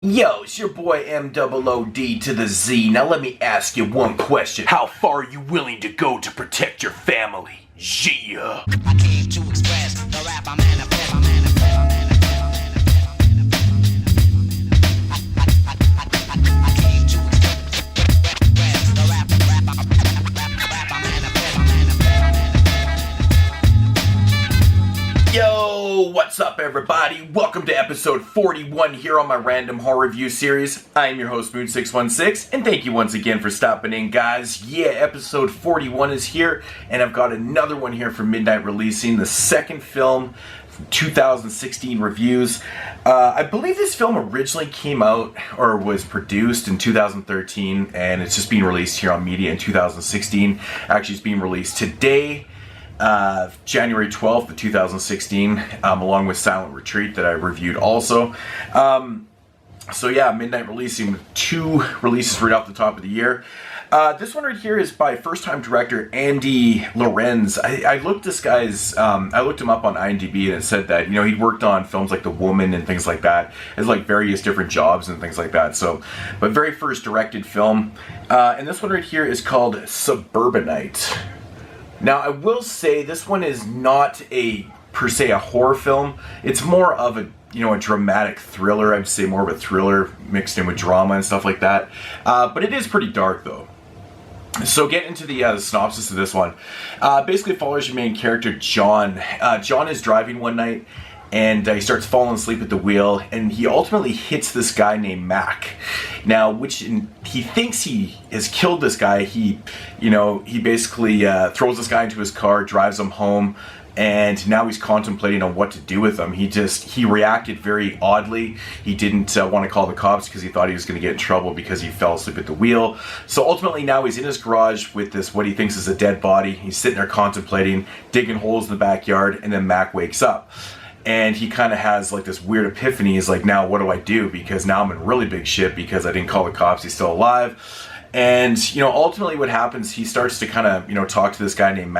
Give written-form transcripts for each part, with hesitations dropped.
Yo, it's your boy MOOD to the Z. Now let me ask you one question. How far are you willing to go to protect your family? Yeah. I came to express the rap I manifest. Yo, what's up everybody? Welcome to episode 41 here on my random horror review series. I am your host Mood616 and thank you once again for stopping in, guys. Yeah, episode 41 is here and I've got another one here for Midnight Releasing, the second film from 2016 reviews. I believe this film originally came out or was produced in 2013 and it's just being released here on media in 2016. Actually, it's being released today. January 12th of 2016, along with Silent Retreat that I reviewed also. So yeah, Midnight Releasing with two releases right off the top of the year. This one right here is by first-time director Andy Lorenz. I looked this guy's, I looked him up on IMDb and it said that, you know, he'd worked on films like The Woman and things like that, as like various different jobs and things like that. So, but very first directed film. And this one right here is called Suburbanite. Now, I will say this one is not per se a horror film. It's more of a, you know, a dramatic thriller. I'd say more of a thriller mixed in with drama and stuff like that. But it is pretty dark though. So get into the synopsis of this one. Basically follows your main character, John. John is driving one night and he starts falling asleep at the wheel, and he ultimately hits this guy named Mac. Now, he thinks he has killed this guy. He basically throws this guy into his car, drives him home, and now he's contemplating on what to do with him. He reacted very oddly. He didn't want to call the cops because he thought he was going to get in trouble because he fell asleep at the wheel. So ultimately now he's in his garage with this, what he thinks is a dead body. He's sitting there contemplating, digging holes in the backyard, and then Mac wakes up. And he kind of has like this weird epiphany. He's like, now what do I do? Because now I'm in really big shit because I didn't call the cops. He's still alive. And, you know, ultimately what happens, he starts to kind of, you know, talk to this guy named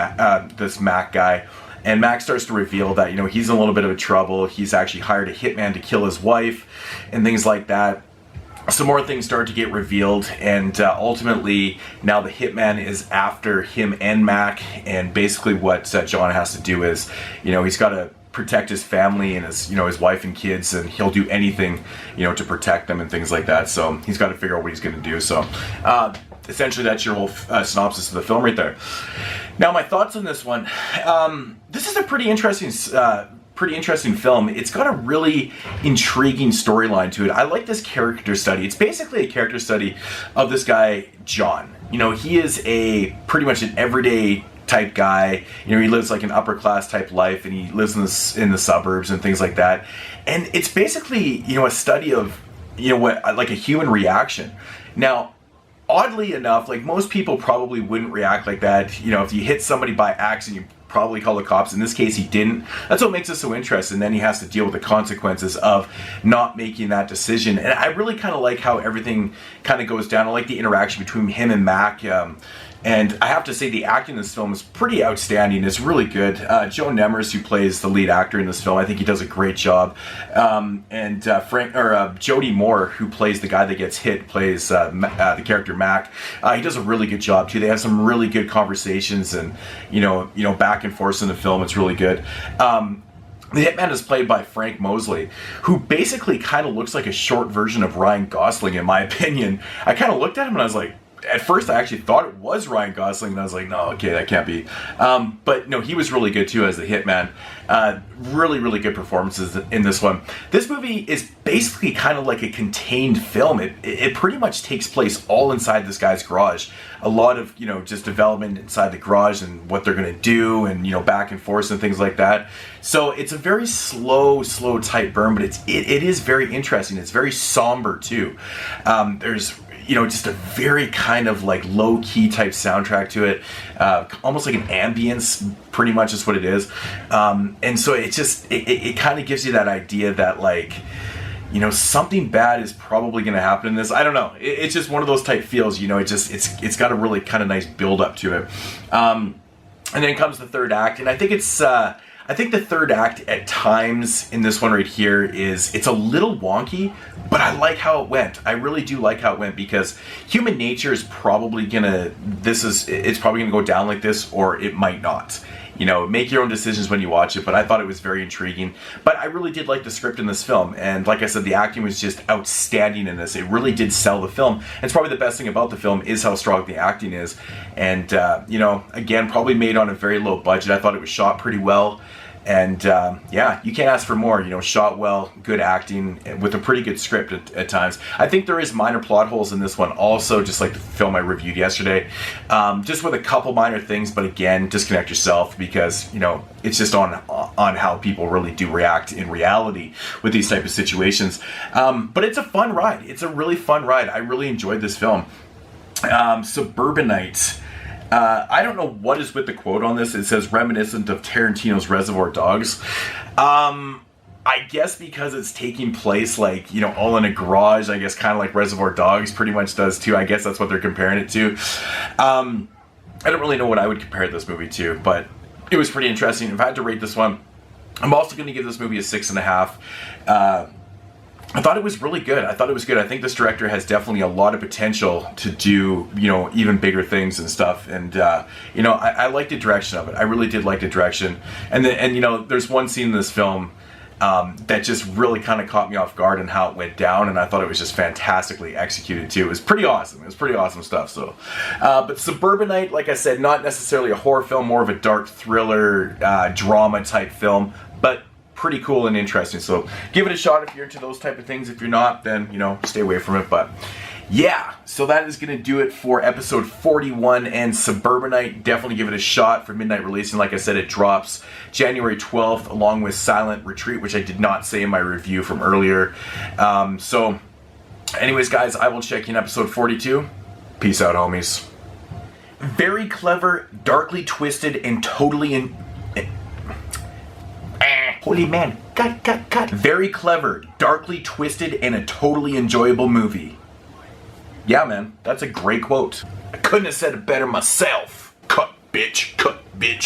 this Mac guy. And Mac starts to reveal that, you know, he's in a little bit of trouble. He's actually hired a hitman to kill his wife and things like that. Some more things start to get revealed, and ultimately now the hitman is after him and Mac. And basically what John has to do is, you know, he's got to protect his family and his, you know, his wife and kids, and he'll do anything, you know, to protect them and things like that. So he's got to figure out what he's going to do. So essentially that's your whole synopsis of the film right there. Now my thoughts on this one. This is a pretty interesting film. It's got a really intriguing storyline to it. I like this character study. It's basically a character study of this guy John. You know, he is pretty much an everyday type guy. You know, he lives like an upper class type life, and he lives in the suburbs and things like that. And it's basically, you know, a study of, you know, what, like a human reaction. Now, oddly enough, like most people probably wouldn't react like that. You know, if you hit somebody by accident, you probably call the cops. In this case, he didn't. That's what makes it so interesting. And then he has to deal with the consequences of not making that decision. And I really kind of like how everything kind of goes down. I like the interaction between him and Mac. And I have to say the acting in this film is pretty outstanding. It's really good. Joe Nemers, who plays the lead actor in this film, I think he does a great job. And Jody Moore, who plays the guy that gets hit, plays the character Mac. He does a really good job too. They have some really good conversations and you know back and forth in the film. It's really good. The hitman is played by Frank Mosley, who basically kind of looks like a short version of Ryan Gosling, in my opinion. I kind of looked at him and I was like, at first I actually thought it was Ryan Gosling, and I was like, no, okay, that can't be. But no, he was really good too as the hitman. Really, really good performances in this one. This movie is basically kind of like a contained film. It pretty much takes place all inside this guy's garage. A lot of, you know, just development inside the garage and what they're going to do, and, you know, back and forth and things like that. So it's a very slow tight burn, but it is very interesting. It's very somber too. There's, you know, just a very kind of like low-key type soundtrack to it, almost like an ambience, pretty much is what it is. And so it kind of gives you that idea that, like, you know, something bad is probably going to happen in this. I don't know. It's just one of those type feels, you know, it's got a really kind of nice build up to it. And then comes the third act, and I think it's I think the third act at times in this one right here it's a little wonky, but I like how it went. I really do like how it went, because human nature is probably it's probably gonna go down like this, or it might not. You know, make your own decisions when you watch it, but I thought it was very intriguing. But I really did like the script in this film, and like I said, the acting was just outstanding in this. It really did sell the film. And it's probably the best thing about the film is how strong the acting is. And, you know, again, probably made on a very low budget. I thought it was shot pretty well. And yeah, you can't ask for more. You know, shot well, good acting, with a pretty good script at times. I think there is minor plot holes in this one also, just like the film I reviewed yesterday. Just with a couple minor things, but again, disconnect yourself, because, you know, it's just on how people really do react in reality with these type of situations. But it's a fun ride. It's a really fun ride. I really enjoyed this film. Suburbanite. I don't know what is with the quote on this. It says reminiscent of Tarantino's Reservoir Dogs. I guess because it's taking place, like, you know, all in a garage, I guess kind of like Reservoir Dogs pretty much does too. I guess that's what they're comparing it to. I don't really know what I would compare this movie to, but it was pretty interesting. If I had to rate this one, I'm also going to give this movie a 6.5. I thought it was really good. I think this director has definitely a lot of potential to do, you know, even bigger things and stuff. And, you know, I like the direction of it. I really did like the direction. And you know, there's one scene in this film that just really kind of caught me off guard and how it went down. And I thought it was just fantastically executed too. It was pretty awesome. It was pretty awesome stuff. So, but Suburbanite, like I said, not necessarily a horror film, more of a dark thriller, drama type film, but pretty cool and interesting. So give it a shot if you're into those type of things. If you're not, then, you know, stay away from it. But yeah, so that is going to do it for episode 41 and Suburbanite. Definitely give it a shot for midnight release. And like I said, it drops January 12th along with Silent Retreat, which I did not say in my review from earlier. So anyways, guys, I will check you in episode 42. Peace out, homies. Very clever, darkly twisted, and totally holy man, cut. Very clever, darkly twisted, and a totally enjoyable movie. Yeah, man, that's a great quote. I couldn't have said it better myself. Cut, bitch.